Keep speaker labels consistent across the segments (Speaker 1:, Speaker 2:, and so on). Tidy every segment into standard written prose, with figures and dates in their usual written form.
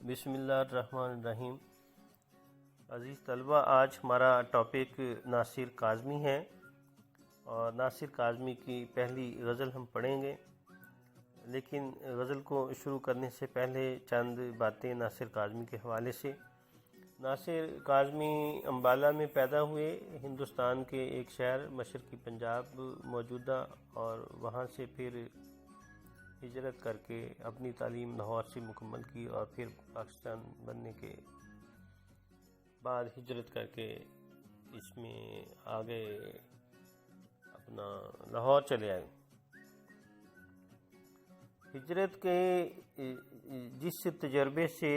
Speaker 1: بسم اللہ الرحمن الرحیم۔ عزیز طلبہ، آج ہمارا ٹاپک ناصر کاظمی ہے اور ناصر کاظمی کی پہلی غزل ہم پڑھیں گے، لیکن غزل کو شروع کرنے سے پہلے چند باتیں ناصر کاظمی کے حوالے سے۔ ناصر کاظمی امبالہ میں پیدا ہوئے، ہندوستان کے ایک شہر مشرقی پنجاب موجودہ، اور وہاں سے پھر ہجرت کر کے اپنی تعلیم لاہور سے مکمل کی، اور پھر پاکستان بننے کے بعد ہجرت کر کے اس میں آگے اپنا لاہور چلے آئے۔ ہجرت کے جس تجربے سے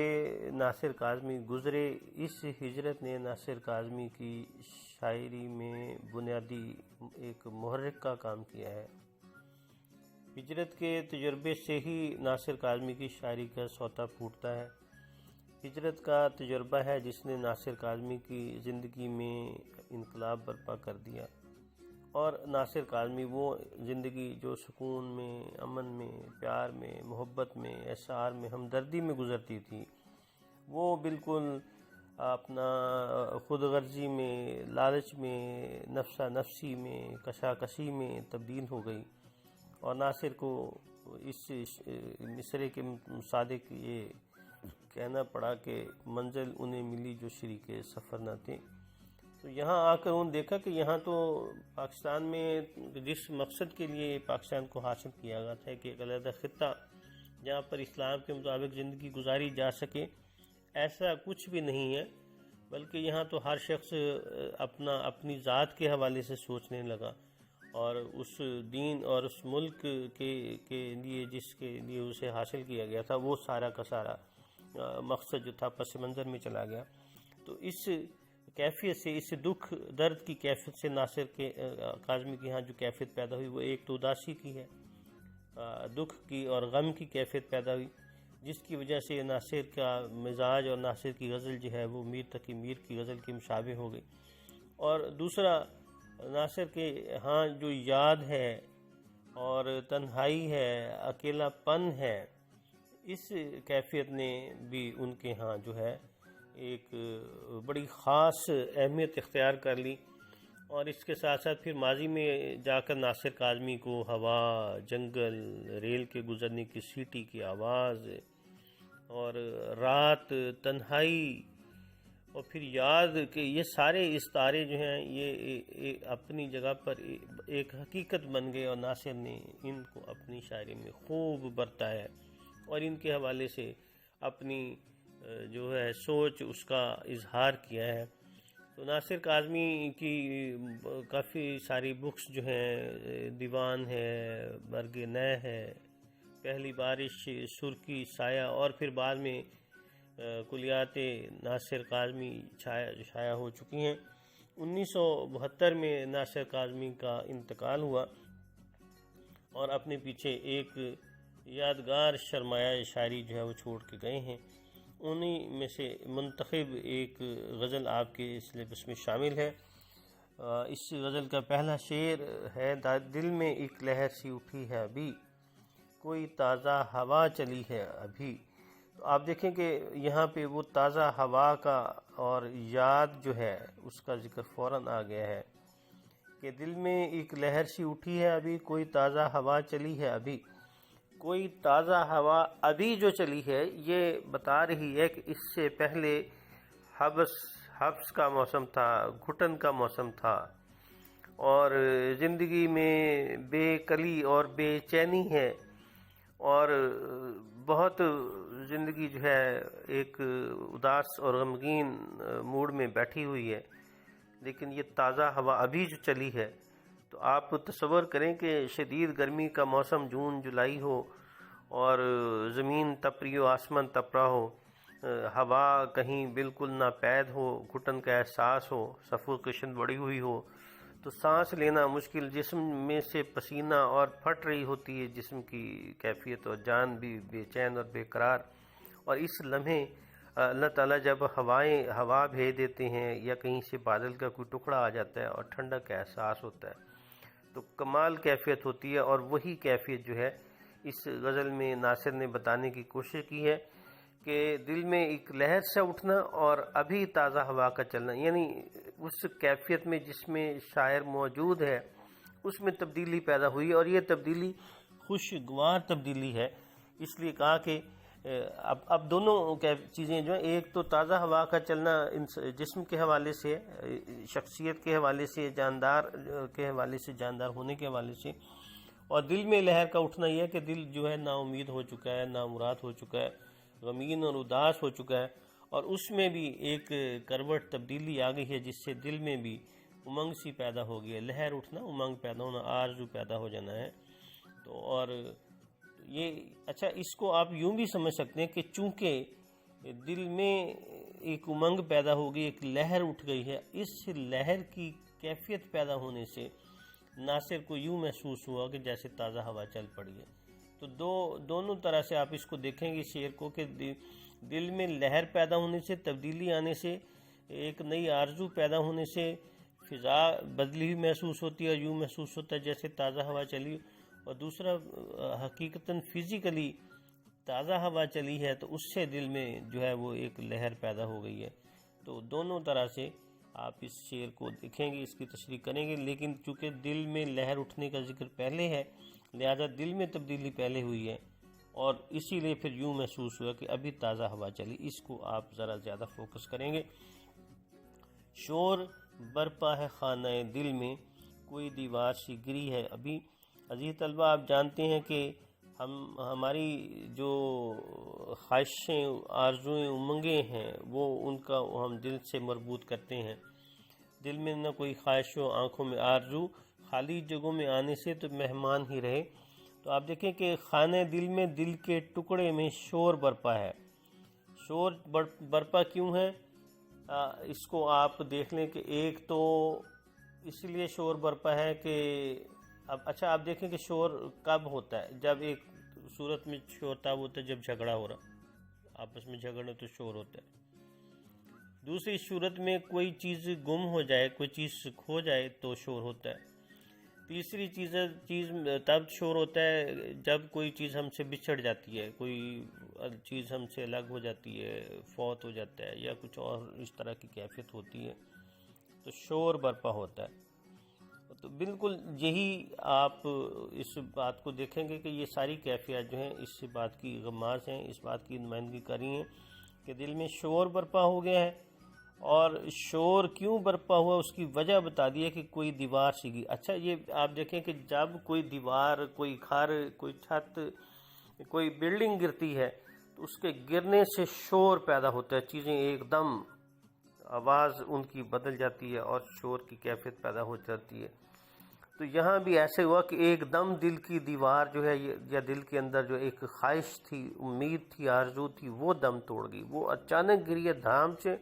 Speaker 1: ناصر کاظمی گزرے، اس ہجرت نے ناصر کاظمی کی شاعری میں بنیادی ایک محرک کا کام کیا ہے۔ ہجرت کے تجربے سے ہی ناصر کاظمی کی شاعری کا سوتا پھوٹتا ہے۔ ہجرت کا تجربہ ہے جس نے ناصر کاظمی کی زندگی میں انقلاب برپا کر دیا، اور ناصر کاظمی وہ زندگی جو سکون میں، امن میں، پیار میں، محبت میں، احسار میں، ہمدردی میں گزرتی تھی، وہ بالکل اپنا خود غرضی میں، لالچ میں، نفسا نفسی میں، کشاکشی میں تبدیل ہو گئی، اور ناصر کو اس مصرعے کے مصادق یہ کہنا پڑا کہ منزل انہیں ملی جو شریک سفر نہ تھے۔ تو یہاں آ کر انہوں نے دیکھا کہ یہاں تو پاکستان میں جس مقصد کے لیے پاکستان کو حاصل کیا گیا تھا کہ ایک علیحدہ خطہ جہاں پر اسلام کے مطابق زندگی گزاری جا سکے، ایسا کچھ بھی نہیں ہے، بلکہ یہاں تو ہر شخص اپنی ذات کے حوالے سے سوچنے لگا، اور اس دین اور اس ملک کے لیے جس کے لیے اسے حاصل کیا گیا تھا، وہ سارا کا سارا مقصد جو تھا پس منظر میں چلا گیا۔ تو اس کیفیت سے، اس دکھ درد کی کیفیت سے ناصر کاظمی کے ہاں جو کیفیت پیدا ہوئی، وہ ایک تو اداسی کی ہے، دکھ کی اور غم کی کیفیت پیدا ہوئی، جس کی وجہ سے ناصر کا مزاج اور ناصر کی غزل جو ہے وہ میر تقی میر کی غزل کے مشابہ ہو گئی۔ اور دوسرا، ناصر کے ہاں جو یاد ہے اور تنہائی ہے، اکیلا پن ہے، اس کیفیت نے بھی ان کے ہاں جو ہے ایک بڑی خاص اہمیت اختیار کر لی، اور اس کے ساتھ ساتھ پھر ماضی میں جا کر ناصر کاظمی کو ہوا، جنگل، ریل کے گزرنے کی سیٹی کی آواز، اور رات، تنہائی، اور پھر یاد کہ یہ سارے استعارے جو ہیں یہ اپنی جگہ پر ایک حقیقت بن گئے، اور ناصر نے ان کو اپنی شاعری میں خوب برتا ہے، اور ان کے حوالے سے اپنی جو ہے سوچ اس کا اظہار کیا ہے۔ تو ناصر کاظمی کی کافی ساری بکس جو ہیں، دیوان ہے، برگ نے ہے، پہلی بارش، سرخی، سایہ، اور پھر بعد میں کلیات ناصر کاظمی شائع ہو چکی ہیں۔ 1972 میں ناصر کاظمی کا انتقال ہوا، اور اپنے پیچھے ایک یادگار سرمایہ شاعری جو ہے وہ چھوڑ کے گئے ہیں۔ انہی میں سے منتخب ایک غزل آپ کے سلیبس میں شامل ہے۔ اس غزل کا پہلا شعر ہے: دل میں ایک لہر سی اٹھی ہے ابھی، کوئی تازہ ہوا چلی ہے ابھی۔ تو آپ دیکھیں کہ یہاں پہ وہ تازہ ہوا کا اور یاد جو ہے اس کا ذکر فوراً آ گیا ہے کہ دل میں ایک لہر سی اٹھی ہے ابھی، کوئی تازہ ہوا چلی ہے ابھی۔ کوئی تازہ ہوا ابھی جو چلی ہے، یہ بتا رہی ہے کہ اس سے پہلے حبس کا موسم تھا، گھٹن کا موسم تھا، اور زندگی میں بے کلی اور بے چینی ہے، اور بہت زندگی جو ہے ایک اداس اور غمگین موڈ میں بیٹھی ہوئی ہے۔ لیکن یہ تازہ ہوا ابھی جو چلی ہے، تو آپ تصور کریں کہ شدید گرمی کا موسم جون جولائی ہو، اور زمین تپ رہی ہو، آسمان تپ رہا ہو، ہوا کہیں بالکل ناپید ہو، گھٹن کا احساس ہو، سفوکیشن بڑھی ہوئی ہو، تو سانس لینا مشکل، جسم میں سے پسینہ اور پھٹ رہی ہوتی ہے جسم کی کیفیت، اور جان بھی بے چین اور بے قرار۔ اور اس لمحے اللہ تعالیٰ جب ہوا بھیج دیتے ہیں، یا کہیں سے بادل کا کوئی ٹکڑا آ جاتا ہے اور ٹھنڈک کا احساس ہوتا ہے، تو کمال کیفیت ہوتی ہے۔ اور وہی کیفیت جو ہے اس غزل میں ناصر نے بتانے کی کوشش کی ہے کہ دل میں ایک لہر سے اٹھنا اور ابھی تازہ ہوا کا چلنا، یعنی اس کیفیت میں جس میں شاعر موجود ہے اس میں تبدیلی پیدا ہوئی، اور یہ تبدیلی خوشگوار تبدیلی ہے۔ اس لیے کہا کہ اب دونوں چیزیں جو ہیں، ایک تو تازہ ہوا کا چلنا جسم کے حوالے سے، شخصیت کے حوالے سے، جاندار کے حوالے سے، جاندار ہونے کے حوالے سے، اور دل میں لہر کا اٹھنا یہ ہے کہ دل جو ہے نا امید ہو چکا ہے، نا مراد ہو چکا ہے، غمگین اور اداس ہو چکا ہے، اور اس میں بھی ایک کروٹ تبدیلی آ گئی ہے جس سے دل میں بھی امنگ سی پیدا ہو گئی ہے، لہر اٹھنا، امنگ پیدا ہونا، آرزو پیدا ہو جانا ہے۔ تو اور یہ اچھا، اس کو آپ یوں بھی سمجھ سکتے ہیں کہ چونکہ دل میں ایک امنگ پیدا ہو گئی، ایک لہر اٹھ گئی ہے، اس لہر کی کیفیت پیدا ہونے سے ناصر کو یوں محسوس ہوا کہ جیسے تازہ ہوا چل پڑی ہے۔ تو دونوں طرح سے آپ اس کو دیکھیں گے شعر کو، کہ دل میں لہر پیدا ہونے سے، تبدیلی آنے سے، ایک نئی آرزو پیدا ہونے سے فضا بدلی ہوئی محسوس ہوتی ہے، اور یوں محسوس ہوتا ہے جیسے تازہ ہوا چلی، اور دوسرا حقیقتاً فزیکلی تازہ ہوا چلی ہے تو اس سے دل میں جو ہے وہ ایک لہر پیدا ہو گئی ہے۔ تو دونوں طرح سے آپ اس شعر کو دیکھیں گے، اس کی تشریح کریں گے، لیکن چونکہ دل میں لہر اٹھنے کا ذکر پہلے ہے لہذا دل میں تبدیلی پہلے ہوئی ہے، اور اسی لیے پھر یوں محسوس ہوا کہ ابھی تازہ ہوا چلی۔ اس کو آپ ذرا زیادہ فوکس کریں گے۔ شور برپا ہے خانہ دل میں، کوئی دیوار سی گری ہے ابھی۔ عزیز طلبہ، آپ جانتے ہیں کہ ہماری جو خواہشیں، آرزوئیں، امنگیں ہیں، وہ ان کا ہم دل سے مربوط کرتے ہیں۔ دل میں نہ کوئی خواہش ہو، آنکھوں میں آرزو، خالی جگہوں میں آنے سے تو مہمان ہی رہے۔ تو آپ دیکھیں کہ خانہ دل میں، دل کے ٹکڑے میں شور برپا ہے۔ شور برپا کیوں ہے؟ اس کو آپ دیکھ لیں کہ ایک تو اس لیے شور برپا ہے کہ اچھا آپ دیکھیں کہ شور کب ہوتا ہے؟ جب ایک صورت میں شور تب ہوتا ہے جب جھگڑا ہو رہا، آپس میں جھگڑنا تو شور ہوتا ہے۔ دوسری صورت میں کوئی چیز گم ہو جائے، کوئی چیز کھو جائے تو شور ہوتا ہے۔ تیسری چیز تب شور ہوتا ہے جب کوئی چیز ہم سے بچھڑ جاتی ہے، کوئی چیز ہم سے الگ ہو جاتی ہے، فوت ہو جاتا ہے، یا کچھ اور اس طرح کی کیفیت ہوتی ہے تو شور برپا ہوتا ہے۔ تو بالکل یہی آپ اس بات کو دیکھیں گے کہ یہ ساری کیفیات جو ہیں اس بات کی غماز ہیں، اس بات کی نمائندگی کر رہی ہیں کہ دل میں شور برپا ہو گیا ہے، اور شور کیوں برپا ہوا اس کی وجہ بتا دی ہے کہ کوئی دیوار سیگی۔ اچھا یہ آپ دیکھیں کہ جب کوئی دیوار، کوئی گھر، کوئی چھت، کوئی بلڈنگ گرتی ہے تو اس کے گرنے سے شور پیدا ہوتا ہے، چیزیں ایک دم آواز ان کی بدل جاتی ہے اور شور کی کیفیت پیدا ہو جاتی ہے۔ تو یہاں بھی ایسے ہوا کہ ایک دم دل کی دیوار جو ہے، یا دل کے اندر جو ایک خواہش تھی، امید تھی، آرزو تھی، وہ دم توڑ گئی، وہ اچانک گری ہے دھام سے،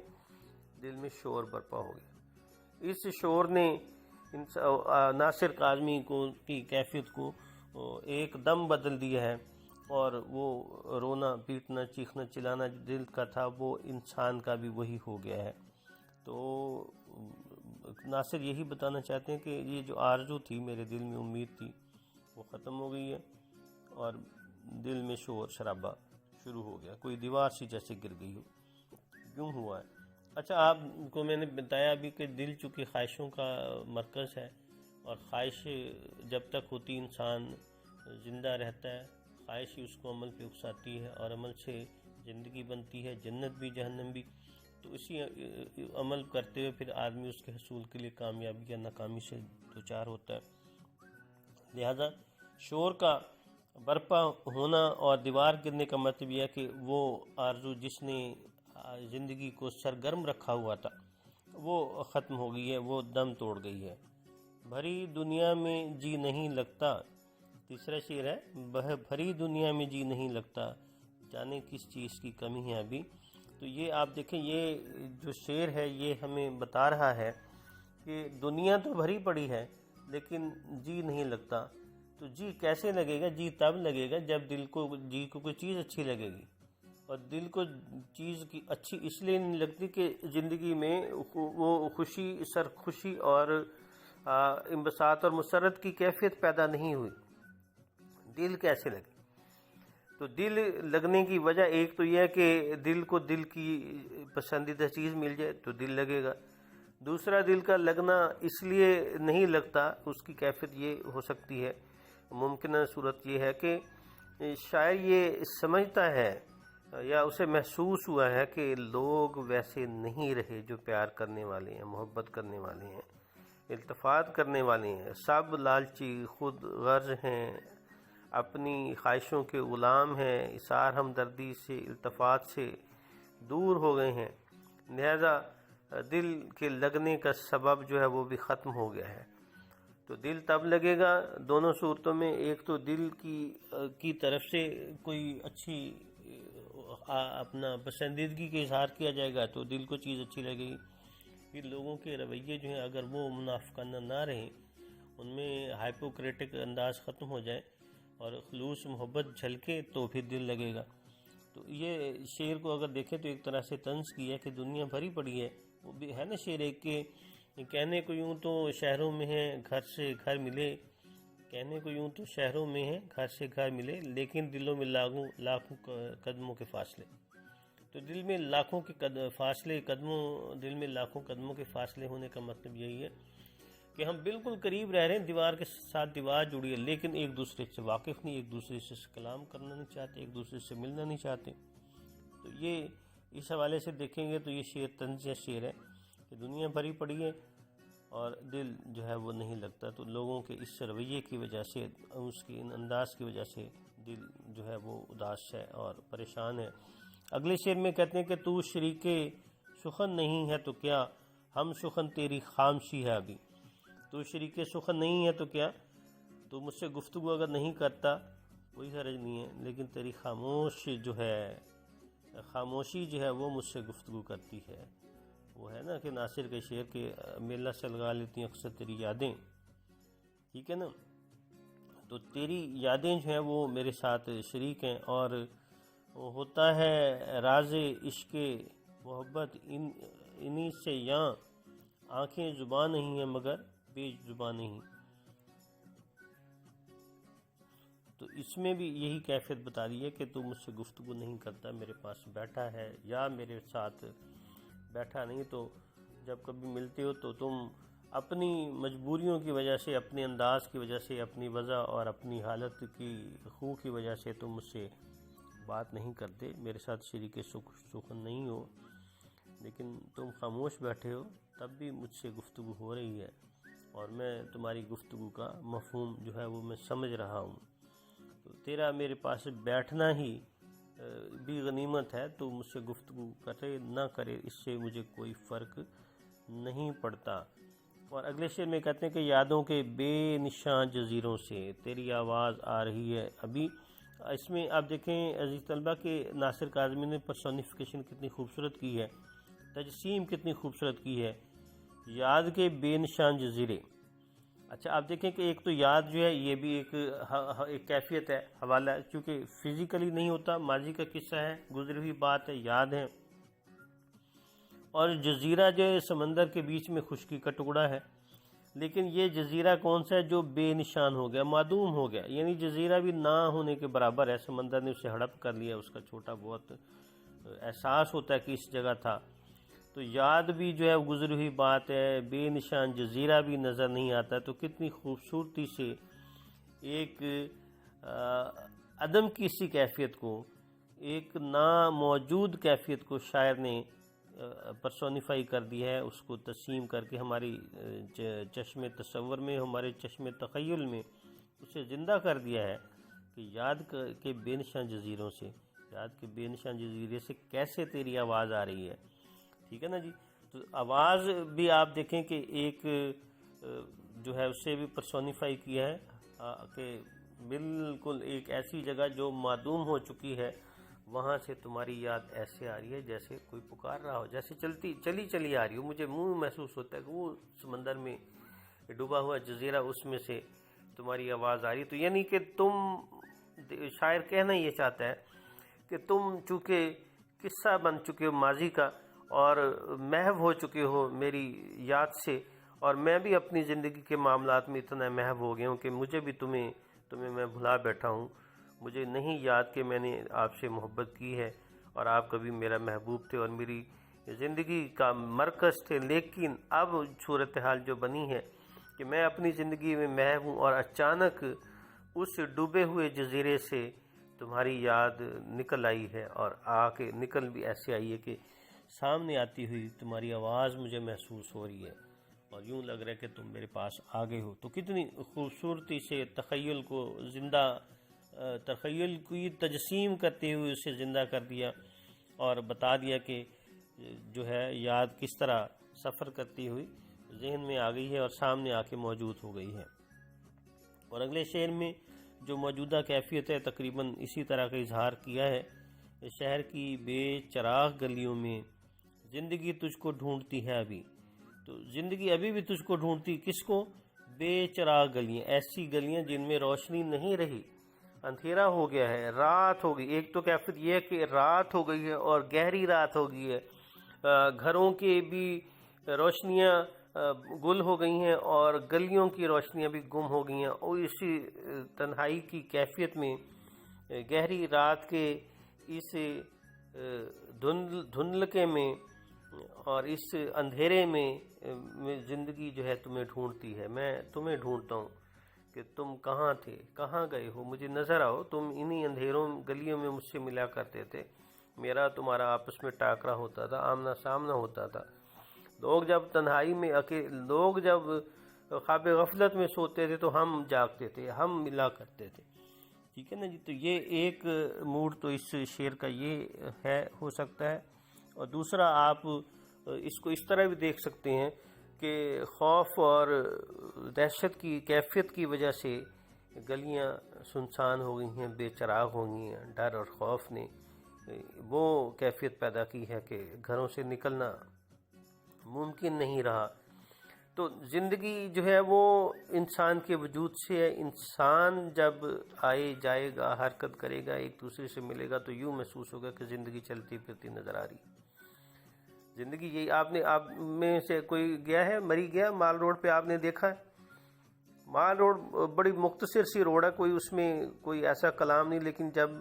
Speaker 1: دل میں شور برپا ہو گیا۔ اس شور نے ناصر کاظمی کی کیفیت کو ایک دم بدل دیا ہے، اور وہ رونا پیٹنا چیخنا چلانا دل کا تھا وہ انسان کا بھی وہی ہو گیا ہے۔ تو ناصر یہی بتانا چاہتے ہیں کہ یہ جو آرزو تھی، میرے دل میں امید تھی، وہ ختم ہو گئی ہے، اور دل میں شور شرابہ شروع ہو گیا، کوئی دیوار سی جیسے گر گئی ہو، یوں ہوا ہے۔ اچھا آپ کو میں نے بتایا ابھی کہ دل چونکہ خواہشوں کا مرکز ہے، اور خواہش جب تک ہوتی انسان زندہ رہتا ہے، خواہش ہی اس کو عمل پہ اکساتی ہے، اور عمل سے زندگی بنتی ہے، جنت بھی جہنم بھی۔ تو اسی عمل کرتے ہوئے پھر آدمی اس کے حصول کے لیے کامیابی یا ناکامی سے دوچار ہوتا ہے۔ لہذا شور کا برپا ہونا اور دیوار گرنے کا مطلب یہ ہے کہ وہ آرزو جس نے زندگی کو سرگرم رکھا ہوا تھا وہ ختم ہو گئی ہے، وہ دم توڑ گئی ہے۔ بھری دنیا میں جی نہیں لگتا، تیسرا شعر ہے، بھری دنیا میں جی نہیں لگتا، جانے کس چیز کی کمی ہے ابھی۔ تو یہ آپ دیکھیں، یہ جو شعر ہے یہ ہمیں بتا رہا ہے کہ دنیا تو بھری پڑی ہے لیکن جی نہیں لگتا۔ تو جی کیسے لگے گا؟ جی تب لگے گا جب دل کو کوئی چیز اچھی لگے گی، اور دل کو چیز کی اچھی اس لیے نہیں لگتی کہ زندگی میں وہ خوشی، سرخوشی اور انبساط اور مسرت کی کیفیت پیدا نہیں ہوئی۔ دل کیسے لگے؟ تو دل لگنے کی وجہ ایک تو یہ ہے کہ دل کو دل کی پسندیدہ چیز مل جائے تو دل لگے گا. دوسرا دل کا لگنا اس لیے نہیں لگتا، اس کی کیفیت یہ ہو سکتی ہے، ممکنہ صورت یہ ہے کہ شاعر یہ سمجھتا ہے یا اسے محسوس ہوا ہے کہ لوگ ویسے نہیں رہے جو پیار کرنے والے ہیں، محبت کرنے والے ہیں، التفات کرنے والے ہیں. سب لالچی، خود غرض ہیں، اپنی خواہشوں کے غلام ہیں، اظہار ہمدردی سے، التفات سے دور ہو گئے ہیں. لہذا دل کے لگنے کا سبب جو ہے وہ بھی ختم ہو گیا ہے. تو دل تب لگے گا دونوں صورتوں میں، ایک تو دل کی طرف سے کوئی اچھی اپنا پسندیدگی کا اظہار کیا جائے گا تو دل کو چیز اچھی لگے گی. پھر لوگوں کے رویے جو ہیں اگر وہ منافقانہ نہ رہیں، ان میں ہائپوکریٹک انداز ختم ہو جائے اور خلوص محبت جھلکے تو پھر دل لگے گا. تو یہ شعر کو اگر دیکھیں تو ایک طرح سے طنز کی ہے کہ دنیا بھری پڑی ہے. وہ بھی ہے نا شعر ایک کہ کہنے کو یوں تو شہروں میں ہیں گھر سے گھر ملے، کہنے کو یوں تو شہروں میں ہیں گھر سے گھر ملے، لیکن دلوں میں لاکھوں قدموں کے فاصلے. تو دل میں لاکھوں کے فاصلے، دل میں لاکھوں قدموں کے فاصلے ہونے کا مطلب یہی ہے کہ ہم بالکل قریب رہ رہے ہیں، دیوار کے ساتھ دیوار جڑی ہے، لیکن ایک دوسرے سے واقف نہیں، ایک دوسرے سے کلام کرنا نہیں چاہتے، ایک دوسرے سے ملنا نہیں چاہتے. تو یہ اس حوالے سے دیکھیں گے تو یہ شعر طنز شعر ہے کہ دنیا بھری پڑی ہے اور دل جو ہے وہ نہیں لگتا. تو لوگوں کے اس رویے کی وجہ سے، اس کی انداز کی وجہ سے دل جو ہے وہ اداس ہے اور پریشان ہے. اگلے شعر میں کہتے ہیں کہ تو شریک سخن نہیں ہے تو کیا، ہم سخن تیری خاموشی ہے ابھی. تو شریک سخن نہیں ہے تو کیا، تو مجھ سے گفتگو اگر نہیں کرتا کوئی حرج نہیں ہے، لیکن تیری خاموشی جو ہے وہ مجھ سے گفتگو کرتی ہے. وہ ہے نا کہ ناصر کے شعر کے میلہ سے لگا لیتی ہیں اکثر تیری یادیں، ٹھیک ہے نا. تو تیری یادیں جو ہیں وہ میرے ساتھ شریک ہیں، اور ہوتا ہے راز عشق محبت انہی سے یاں، آنکھیں زباں نہیں ہیں مگر بے زباں نہیں. تو اس میں بھی یہی کیفیت بتا رہی ہے کہ تو مجھ سے گفتگو نہیں کرتا، میرے پاس بیٹھا ہے یا میرے ساتھ بیٹھا نہیں. تو جب کبھی ملتے ہو تو تم اپنی مجبوریوں کی وجہ سے، اپنے انداز کی وجہ سے، اپنی وجہ اور اپنی حالت کی خو کی وجہ سے تم مجھ سے بات نہیں کرتے، میرے ساتھ شریک سخن نہیں ہو، لیکن تم خاموش بیٹھے ہو تب بھی مجھ سے گفتگو ہو رہی ہے اور میں تمہاری گفتگو کا مفہوم جو ہے وہ میں سمجھ رہا ہوں. تو تیرا میرے پاس بیٹھنا ہی بھی غنیمت ہے، تو مجھ سے گفتگو کرے نہ کرے اس سے مجھے کوئی فرق نہیں پڑتا. اور اگلے شعر میں کہتے ہیں کہ یادوں کے بے نشان جزیروں سے تیری آواز آ رہی ہے ابھی. اس میں آپ دیکھیں عزیز طلبہ کہ ناصر کاظمی نے پرسونیفیکیشن کتنی خوبصورت کی ہے، تجسیم کتنی خوبصورت کی ہے. یاد کے بے نشان جزیرے. اچھا آپ دیکھیں کہ ایک تو یاد جو ہے یہ بھی ایک کیفیت ہے، حوالہ ہے، چونکہ فزیکلی نہیں ہوتا، ماضی کا قصہ ہے، گزری ہوئی بات ہے، یاد ہے. اور جزیرہ جو ہے سمندر کے بیچ میں خشکی کا ٹکڑا ہے، لیکن یہ جزیرہ کون سا ہے جو بے نشان ہو گیا، معدوم ہو گیا، یعنی جزیرہ بھی نہ ہونے کے برابر ہے، سمندر نے اسے ہڑپ کر لیا، اس کا چھوٹا بہت احساس ہوتا ہے کہ اس جگہ تھا. تو یاد بھی جو ہے گزری ہوئی بات ہے، بے نشان جزیرہ بھی نظر نہیں آتا. تو کتنی خوبصورتی سے ایک عدم کی سی کیفیت کو، ایک ناموجود کیفیت کو شاعر نے پرسونیفائی کر دیا ہے، اس کو تسلیم کر کے ہماری چشم تصور میں، ہمارے چشم تخیل میں اسے زندہ کر دیا ہے کہ یاد کے بے نشان جزیروں سے، یاد کے بے نشان جزیرے سے کیسے تیری آواز آ رہی ہے. ٹھیک ہے نا جی. تو آواز بھی آپ دیکھیں کہ ایک جو ہے اسے بھی پرسونیفائی کیا ہے کہ بالکل ایک ایسی جگہ جو معدوم ہو چکی ہے، وہاں سے تمہاری یاد ایسے آ رہی ہے جیسے کوئی پکار رہا ہو، جیسے چلی آ رہی ہو. مجھے منہ محسوس ہوتا ہے کہ وہ سمندر میں ڈوبا ہوا جزیرہ، اس میں سے تمہاری آواز آ رہی ہے. تو یعنی کہ تم، شاعر کہنا یہ چاہتا ہے کہ تم چونکہ قصہ بن چکے ہو ماضی کا اور محو ہو چکے ہو میری یاد سے، اور میں بھی اپنی زندگی کے معاملات میں اتنا محو ہو گیا ہوں کہ مجھے بھی تمہیں میں بھلا بیٹھا ہوں. مجھے نہیں یاد کہ میں نے آپ سے محبت کی ہے اور آپ کبھی میرا محبوب تھے اور میری زندگی کا مرکز تھے، لیکن اب صورتحال جو بنی ہے کہ میں اپنی زندگی میں محو ہوں اور اچانک اس ڈوبے ہوئے جزیرے سے تمہاری یاد نکل آئی ہے، اور آ کے نکل بھی ایسے آئی ہے کہ سامنے آتی ہوئی تمہاری آواز مجھے محسوس ہو رہی ہے اور یوں لگ رہا ہے کہ تم میرے پاس آ گئے ہو۔ تو کتنی خوبصورتی سے تخیل کو زندہ، تخیل کی تجسیم کرتے ہوئے اسے زندہ کر دیا اور بتا دیا کہ جو ہے یاد کس طرح سفر کرتی ہوئی ذہن میں آ گئی ہے اور سامنے آ کے موجود ہو گئی ہے۔ اور اگلے شعر میں جو موجودہ کیفیت ہے تقریباً اسی طرح کا اظہار کیا ہے۔ شہر کی بے چراغ گلیوں میں زندگی تجھ کو ڈھونڈتی ہے ابھی، تو زندگی ابھی بھی تجھ کو ڈھونڈتی، کس کو؟ بے چراغ گلیاں، ایسی گلیاں جن میں روشنی نہیں رہی، اندھیرا ہو گیا ہے، رات ہو گئی۔ ایک تو کیفیت یہ ہے کہ رات ہو گئی ہے اور گہری رات ہو گئی ہے، گھروں کے بھی روشنیاں گل ہو گئی ہیں اور گلیوں کی روشنیاں بھی گم ہو گئی ہیں، اور اسی تنہائی کی کیفیت میں گہری رات کے اس دھندلکے میں اور اس اندھیرے میں زندگی جو ہے تمہیں ڈھونڈتی ہے۔ میں تمہیں ڈھونڈتا ہوں کہ تم کہاں تھے، کہاں گئے ہو، مجھے نظر آؤ، تم انہی اندھیروں گلیوں میں مجھ سے ملا کرتے تھے، میرا تمہارا آپس میں ٹاکرا ہوتا تھا، آمنا سامنا ہوتا تھا۔ لوگ جب تنہائی میں لوگ جب خواب غفلت میں سوتے تھے تو ہم جاگتے تھے، ہم ملا کرتے تھے، ٹھیک ہے نا جی۔ تو یہ ایک موڈ تو اس شعر کا یہ ہے، ہو سکتا ہے۔ اور دوسرا آپ اس کو اس طرح بھی دیکھ سکتے ہیں کہ خوف اور دہشت کی کیفیت کی وجہ سے گلیاں سنسان ہو گئی ہیں، بے چراغ ہو گئی ہیں، ڈر اور خوف نے وہ کیفیت پیدا کی ہے کہ گھروں سے نکلنا ممکن نہیں رہا۔ تو زندگی جو ہے وہ انسان کے وجود سے ہے، انسان جب آئے جائے گا، حرکت کرے گا، ایک دوسرے سے ملے گا تو یوں محسوس ہوگا کہ زندگی چلتی پھرتی نظر آ رہی۔ زندگی یہی آپ میں سے کوئی گیا ہے، مری گیا مال روڈ پہ، آپ نے دیکھا ہے مال روڈ بڑی مختصر سی روڈ ہے، کوئی اس میں کوئی ایسا کلام نہیں، لیکن جب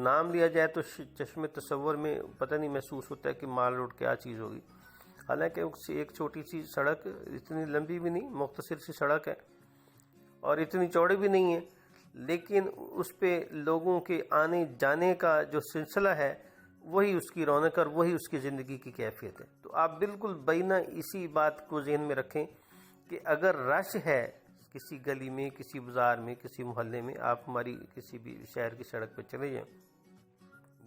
Speaker 1: نام لیا جائے تو چشم تصور میں پتہ نہیں محسوس ہوتا ہے کہ مال روڈ کیا چیز ہوگی۔ حالانکہ ایک چھوٹی سی سڑک، اتنی لمبی بھی نہیں، مختصر سی سڑک ہے اور اتنی چوڑی بھی نہیں ہے، لیکن اس پہ لوگوں کے آنے جانے کا جو سلسلہ ہے وہی اس کی رونق اور وہی اس کی زندگی کی کیفیت ہے۔ تو آپ بالکل بینہ اسی بات کو ذہن میں رکھیں کہ اگر رش ہے کسی گلی میں، کسی بازار میں، کسی محلے میں، آپ ہماری کسی بھی شہر کی سڑک پہ چلے جائیں،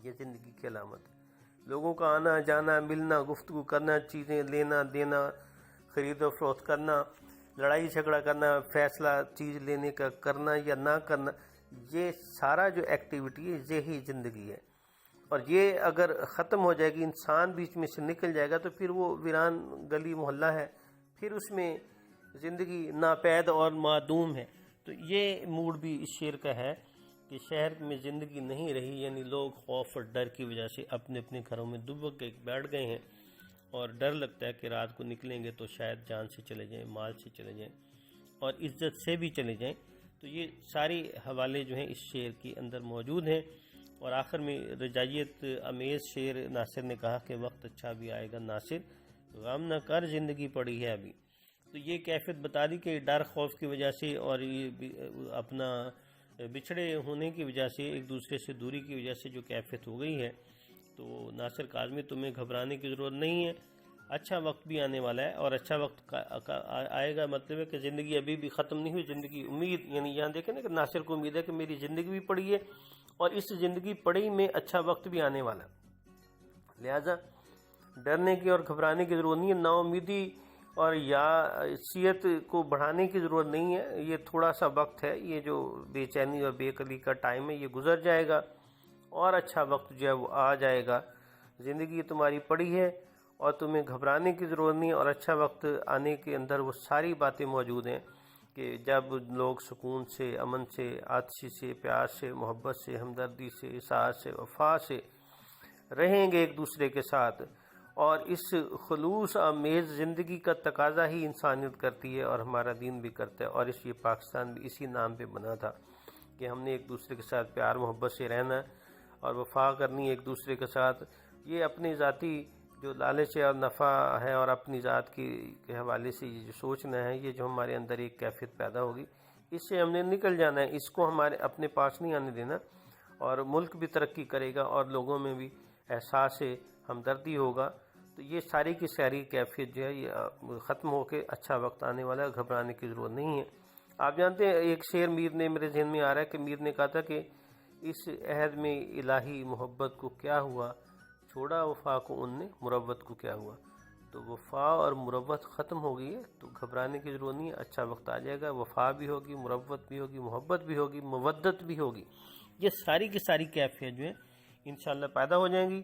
Speaker 1: یہ زندگی کی علامت ہے۔ لوگوں کا آنا جانا، ملنا، گفتگو کرنا، چیزیں لینا دینا، خرید و فروخت کرنا، لڑائی جھگڑا کرنا، فیصلہ چیز لینے کا کرنا یا نہ کرنا، یہ سارا جو ایکٹیویٹی ہے یہی زندگی ہے۔ اور یہ اگر ختم ہو جائے گی، انسان بیچ میں سے نکل جائے گا، تو پھر وہ ویران گلی محلہ ہے، پھر اس میں زندگی ناپید اور معدوم ہے۔ تو یہ موڈ بھی اس شعر کا ہے کہ شہر میں زندگی نہیں رہی، یعنی لوگ خوف اور ڈر کی وجہ سے اپنے اپنے گھروں میں دبک کے بیٹھ گئے ہیں اور ڈر لگتا ہے کہ رات کو نکلیں گے تو شاید جان سے چلے جائیں، مال سے چلے جائیں اور عزت سے بھی چلے جائیں۔ تو یہ سارے حوالے جو ہیں اس شعر کے اندر موجود ہیں۔ اور آخر میں رجائیت امیز شعر ناصر نے کہا کہ وقت اچھا بھی آئے گا ناصر، غم نہ کر زندگی پڑی ہے ابھی۔ تو یہ کیفیت بتا دی کہ ڈر خوف کی وجہ سے اور یہ اپنا بچھڑے ہونے کی وجہ سے، ایک دوسرے سے دوری کی وجہ سے جو کیفیت ہو گئی ہے، تو ناصر کاظمی تمہیں گھبرانے کی ضرورت نہیں ہے، اچھا وقت بھی آنے والا ہے اور اچھا وقت آئے گا، مطلب ہے کہ زندگی ابھی بھی ختم نہیں ہوئی، زندگی امید، یعنی یہاں دیکھیں نا کہ ناصر کو امید ہے کہ میری زندگی بھی پڑی ہے اور اس زندگی پڑی میں اچھا وقت بھی آنے والا ہے، لہذا ڈرنے کی اور گھبرانے کی ضرورت نہیں ہے، نا امیدی اور یاسیت کو بڑھانے کی ضرورت نہیں ہے۔ یہ تھوڑا سا وقت ہے، یہ جو بے چینی اور بے قلی کا ٹائم ہے یہ گزر جائے گا اور اچھا وقت جو ہے وہ آ جائے گا۔ زندگی تمہاری پڑی ہے اور تمہیں گھبرانے کی ضرورت نہیں، اور اچھا وقت آنے کے اندر وہ ساری باتیں موجود ہیں کہ جب لوگ سکون سے، امن سے، آتشی سے، پیار سے، محبت سے، ہمدردی سے، احساس سے، وفا سے رہیں گے ایک دوسرے کے ساتھ، اور اس خلوص آمیز زندگی کا تقاضا ہی انسانیت کرتی ہے اور ہمارا دین بھی کرتا ہے، اور اس لیے پاکستان بھی اسی نام پہ بنا تھا کہ ہم نے ایک دوسرے کے ساتھ پیار محبت سے رہنا اور وفا کرنی ہے ایک دوسرے کے ساتھ. یہ اپنی ذاتی جو لالچ ہے اور نفع ہے اور اپنی ذات کے حوالے سے یہ جو سوچنا ہے، یہ جو ہمارے اندر ایک کیفیت پیدا ہوگی، اس سے ہم نے نکل جانا ہے. اس کو ہمارے اپنے پاس نہیں آنے دینا، اور ملک بھی ترقی کرے گا اور لوگوں میں بھی احساس ہمدردی ہوگا. تو یہ ساری کی ساری کیفیت جو ہے یہ ختم ہو کے اچھا وقت آنے والا ہے. گھبرانے کی ضرورت نہیں ہے. آپ جانتے ہیں ایک شعر میر نے میرے ذہن میں آ رہا ہے کہ میر نے کہا تھا کہ اس عہد میں الہی محبت کو کیا ہوا، چھوڑا وفا کو ان نے مروت کو کیا ہوا. تو وفا اور مروت ختم ہو گئی ہے تو گھبرانے کی ضرورت نہیں ہے. اچھا وقت آ جائے گا، وفا بھی ہوگی، مروت بھی ہوگی، محبت بھی ہوگی، مودت بھی ہوگی. یہ ساری کی ساری کیفیت جو ہے انشاءاللہ پیدا ہو جائیں گی.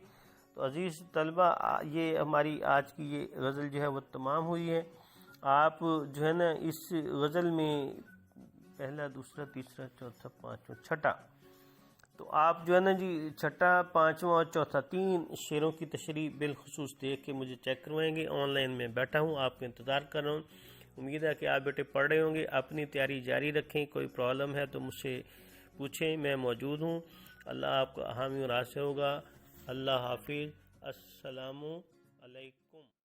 Speaker 1: تو عزیز طلبہ، یہ ہماری آج کی یہ غزل جو ہے وہ تمام ہوئی ہے. آپ جو ہے نا اس غزل میں پہلا، دوسرا، تیسرا، چوتھا، پانچواں، چھٹا، تو آپ جو ہے نا جی چھٹا، پانچواں اور چوتھا 3 شعروں کی تشریح بالخصوص دیکھ کے مجھے چیک کروائیں گے. آن لائن میں بیٹھا ہوں، آپ کا انتظار کر رہا ہوں. امید ہے کہ آپ بیٹے پڑھ رہے ہوں گے. اپنی تیاری جاری رکھیں. کوئی پرابلم ہے تو مجھ سے پوچھیں، میں موجود ہوں. اللہ آپ کا حامی و ناصر ہوگا. اللہ حافظ. السلام علیکم.